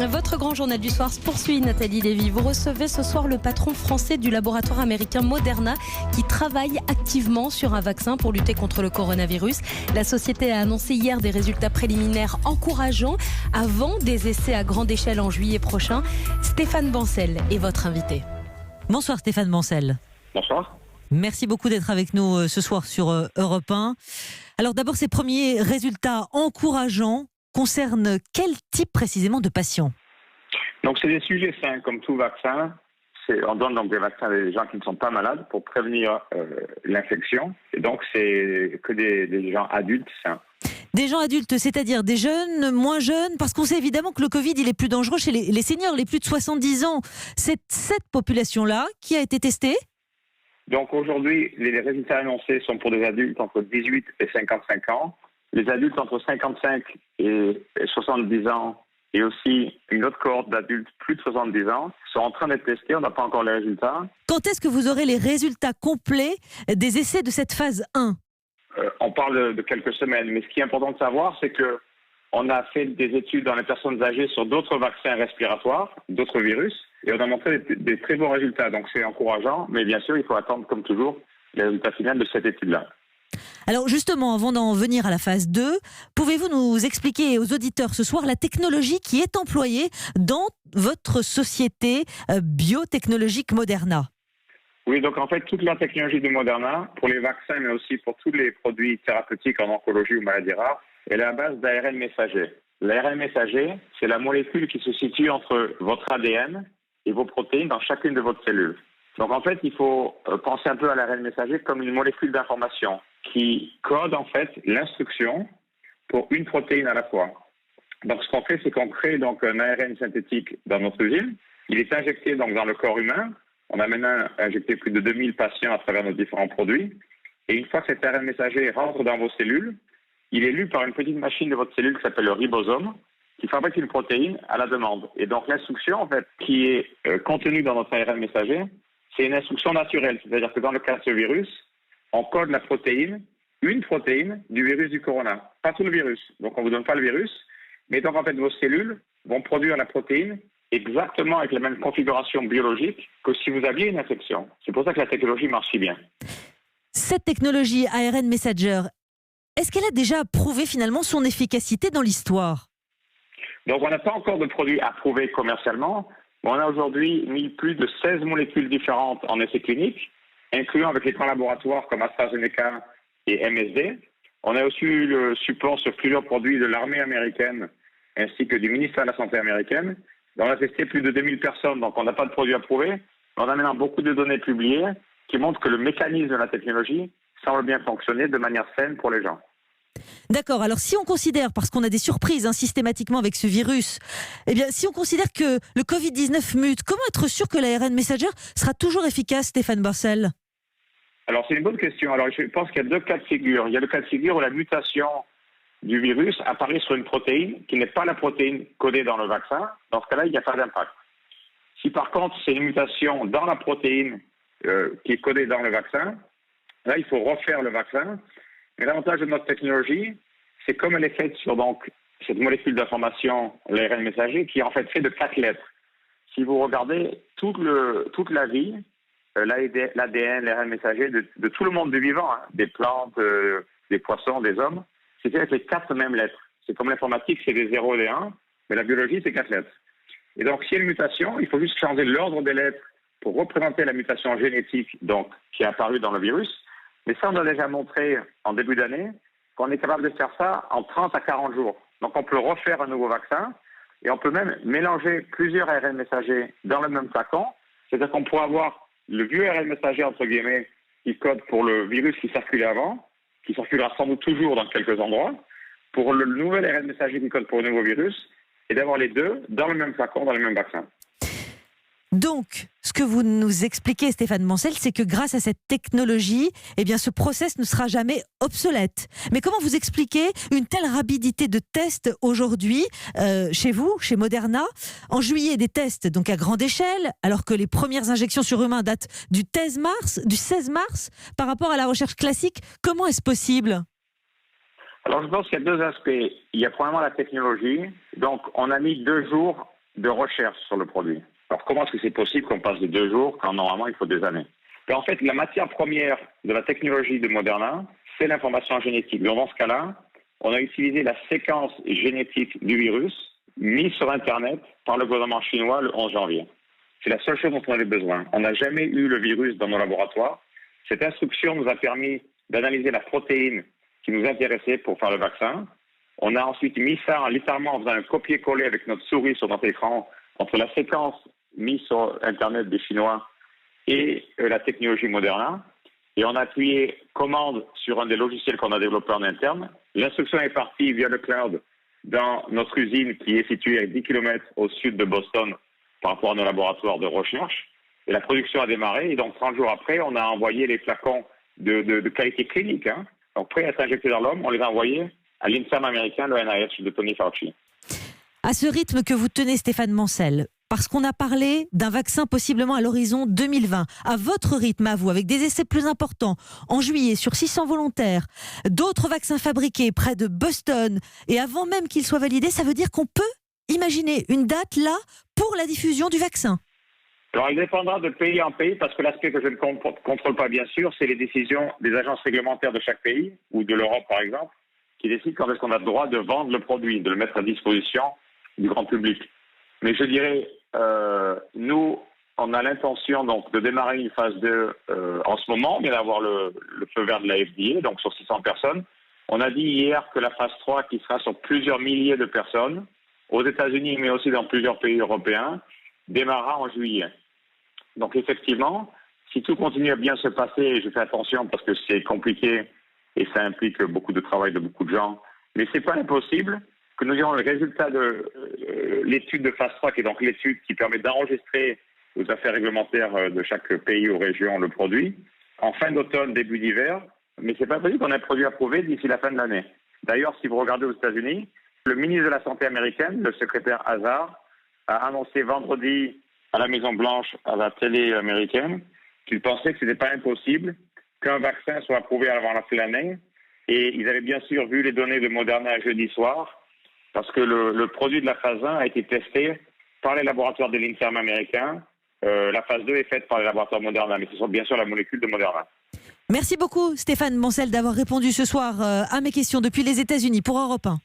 Votre grand journal du soir se poursuit, Nathalie Lévy. Vous recevez ce soir le patron français du laboratoire américain Moderna qui travaille activement sur un vaccin pour lutter contre le coronavirus. La société a annoncé hier des résultats préliminaires encourageants avant des essais à grande échelle en juillet prochain. Stéphane Bancel est votre invité. Bonsoir Stéphane Bancel. Bonsoir. Merci beaucoup d'être avec nous ce soir sur Europe 1. Alors d'abord, ces premiers résultats encourageants concernent quel type précisément de patients ? Donc c'est des sujets sains comme tout vaccin. On donne donc des vaccins à des gens qui ne sont pas malades pour prévenir l'infection. Et donc c'est que des gens adultes sains. Des gens adultes, c'est-à-dire des jeunes, moins jeunes, parce qu'on sait évidemment que le Covid il est plus dangereux chez les seniors, les plus de 70 ans. C'est cette population-là qui a été testée ? Donc aujourd'hui, les résultats annoncés sont pour des adultes entre 18 et 55 ans. Les adultes entre 55 et 70 ans et aussi une autre cohorte d'adultes plus de 70 ans sont en train d'être testés. On n'a pas encore les résultats. Quand est-ce que vous aurez les résultats complets des essais de cette phase 1 ? On parle de quelques semaines, mais ce qui est important de savoir, c'est que on a fait des études dans les personnes âgées sur d'autres vaccins respiratoires, d'autres virus, et on a montré des très bons résultats. Donc c'est encourageant, mais bien sûr, il faut attendre, comme toujours, les résultats finaux de cette étude-là. Alors justement, avant d'en venir à la phase 2, pouvez-vous nous expliquer aux auditeurs ce soir la technologie qui est employée dans votre société biotechnologique Moderna ? Oui, donc en fait, toute la technologie de Moderna, pour les vaccins, mais aussi pour tous les produits thérapeutiques en oncologie ou maladies rares, elle est à base d'ARN messager. L'ARN messager, c'est la molécule qui se situe entre votre ADN et vos protéines dans chacune de votre cellule. Donc en fait, il faut penser un peu à l'ARN messager comme une molécule d'information qui code en fait l'instruction pour une protéine à la fois. Donc ce qu'on fait, c'est qu'on crée donc un ARN synthétique dans notre usine. Il est injecté donc dans le corps humain. On a maintenant injecté plus de 2000 patients à travers nos différents produits. Et une fois que cet ARN messager rentre dans vos cellules, il est lu par une petite machine de votre cellule qui s'appelle le ribosome, qui fabrique une protéine à la demande. Et donc l'instruction en fait qui est contenue dans notre ARN messager, c'est une instruction naturelle. C'est-à-dire que dans le cas de ce virus, on code la protéine, une protéine du virus du corona, pas tout le virus. Donc on ne vous donne pas le virus, mais donc en fait vos cellules vont produire la protéine exactement avec la même configuration biologique que si vous aviez une infection. C'est pour ça que la technologie marche si bien. Cette technologie ARN Messenger, est-ce qu'elle a déjà prouvé finalement son efficacité dans l'histoire ? Donc on n'a pas encore de produit approuvé commercialement, mais on a aujourd'hui mis plus de 16 molécules différentes en essais cliniques, incluant avec les grands laboratoires comme AstraZeneca et MSD. On a aussi eu le support sur plusieurs produits de l'armée américaine ainsi que du ministère de la Santé américaine. On a testé plus de 2000 personnes, donc on n'a pas de produit approuvé. On a maintenant beaucoup de données publiées qui montrent que le mécanisme de la technologie semble bien fonctionner de manière saine pour les gens. D'accord, alors si on considère, parce qu'on a des surprises systématiquement avec ce virus, eh bien si on considère que le Covid-19 mute, comment être sûr que l'ARN Messenger sera toujours efficace, Stéphane Bancel ? Alors c'est une bonne question. Alors je pense qu'il y a deux cas de figure. Il y a le cas de figure où la mutation du virus apparaît sur une protéine qui n'est pas la protéine codée dans le vaccin. Dans ce cas-là, il n'y a pas d'impact. Si par contre c'est une mutation dans la protéine qui est codée dans le vaccin, là il faut refaire le vaccin. Mais l'avantage de notre technologie, c'est comme elle est faite sur donc cette molécule d'information, l'ARN messager, qui est en fait fait de 4 lettres. Si vous regardez toute la vie, l'ADN, l'ARN messager de tout le monde du vivant, des plantes, des poissons, des hommes, c'est fait avec les 4 mêmes lettres. C'est comme l'informatique, c'est des 0 et des 1, mais la biologie, c'est 4 lettres. Et donc, s'il y a une mutation, il faut juste changer l'ordre des lettres pour représenter la mutation génétique donc, qui est apparue dans le virus. Mais ça, on a déjà montré en début d'année qu'on est capable de faire ça en 30 à 40 jours. Donc, on peut refaire un nouveau vaccin et on peut même mélanger plusieurs ARN messagers dans le même flacon. C'est-à-dire qu'on pourrait avoir le vieux ARN messager, entre guillemets, qui code pour le virus qui circulait avant, qui circulera sans doute toujours dans quelques endroits, pour le nouvel ARN messager qui code pour le nouveau virus, et d'avoir les deux dans le même flacon, dans le même vaccin. Donc, ce que vous nous expliquez, Stéphane Bancel, c'est que grâce à cette technologie, eh bien, ce process ne sera jamais obsolète. Mais comment vous expliquez une telle rapidité de tests aujourd'hui, chez vous, chez Moderna ? En juillet, des tests donc à grande échelle, alors que les premières injections sur humains datent du 16 mars, par rapport à la recherche classique. Comment est-ce possible ? Alors, je pense qu'il y a deux aspects. Il y a premièrement la technologie. Donc, on a mis 2 jours de recherche sur le produit. Alors, comment est-ce que c'est possible qu'on passe de 2 jours quand normalement il faut des années? En fait, la matière première de la technologie de Moderna, c'est l'information génétique. Donc, dans ce cas-là, on a utilisé la séquence génétique du virus mise sur Internet par le gouvernement chinois le 11 janvier. C'est la seule chose dont on avait besoin. On n'a jamais eu le virus dans nos laboratoires. Cette instruction nous a permis d'analyser la protéine qui nous intéressait pour faire le vaccin. On a ensuite mis ça littéralement en faisant un copier-coller avec notre souris sur notre écran entre la séquence mise sur Internet des Chinois et la technologie Moderna. Et on a appuyé commande sur un des logiciels qu'on a développé en interne. L'instruction est partie via le cloud dans notre usine qui est située à 10 km au sud de Boston par rapport à nos laboratoires de recherche. Et la production a démarré. Et donc, 30 jours après, on a envoyé les flacons de qualité clinique. Donc, prêts à être injectés dans l'homme, on les a envoyés à l'INSERM américain, le NIH de Tony Fauci. À ce rythme que vous tenez, Stéphane Mancel, parce qu'on a parlé d'un vaccin possiblement à l'horizon 2020, à votre rythme à vous, avec des essais plus importants, en juillet sur 600 volontaires, d'autres vaccins fabriqués près de Boston, et avant même qu'ils soient validés, ça veut dire qu'on peut imaginer une date là pour la diffusion du vaccin? Alors, il dépendra de pays en pays, parce que l'aspect que je ne contrôle pas, bien sûr, c'est les décisions des agences réglementaires de chaque pays, ou de l'Europe, par exemple, qui décident quand est-ce qu'on a le droit de vendre le produit, de le mettre à disposition du grand public. Mais je dirais, nous, on a l'intention donc de démarrer une phase 2 en ce moment, mais d'avoir le feu vert de la FDA, donc sur 600 personnes. On a dit hier que la phase 3, qui sera sur plusieurs milliers de personnes, aux États-Unis, mais aussi dans plusieurs pays européens, démarrera en juillet. Donc effectivement, si tout continue à bien se passer, et je fais attention parce que c'est compliqué et ça implique beaucoup de travail de beaucoup de gens, mais c'est pas impossible que nous ayons le résultat de l'étude de phase 3, qui est donc l'étude qui permet d'enregistrer aux affaires réglementaires de chaque pays ou région le produit, en fin d'automne, début d'hiver, mais c'est pas possible qu'on ait un produit approuvé d'ici la fin de l'année. D'ailleurs, si vous regardez aux États-Unis, le ministre de la Santé américaine, le secrétaire Hazard, a annoncé vendredi à la Maison-Blanche, à la télé américaine, qu'il pensait que ce n'était pas impossible qu'un vaccin soit approuvé avant la fin de l'année. Et ils avaient bien sûr vu les données de Moderna jeudi soir, parce que le produit de la phase 1 a été testé par les laboratoires de l'INSERM américain. La phase 2 est faite par les laboratoires Moderna, mais ce sont bien sûr la molécule de Moderna. Merci beaucoup Stéphane Mancel d'avoir répondu ce soir à mes questions depuis les États-Unis pour Europe 1.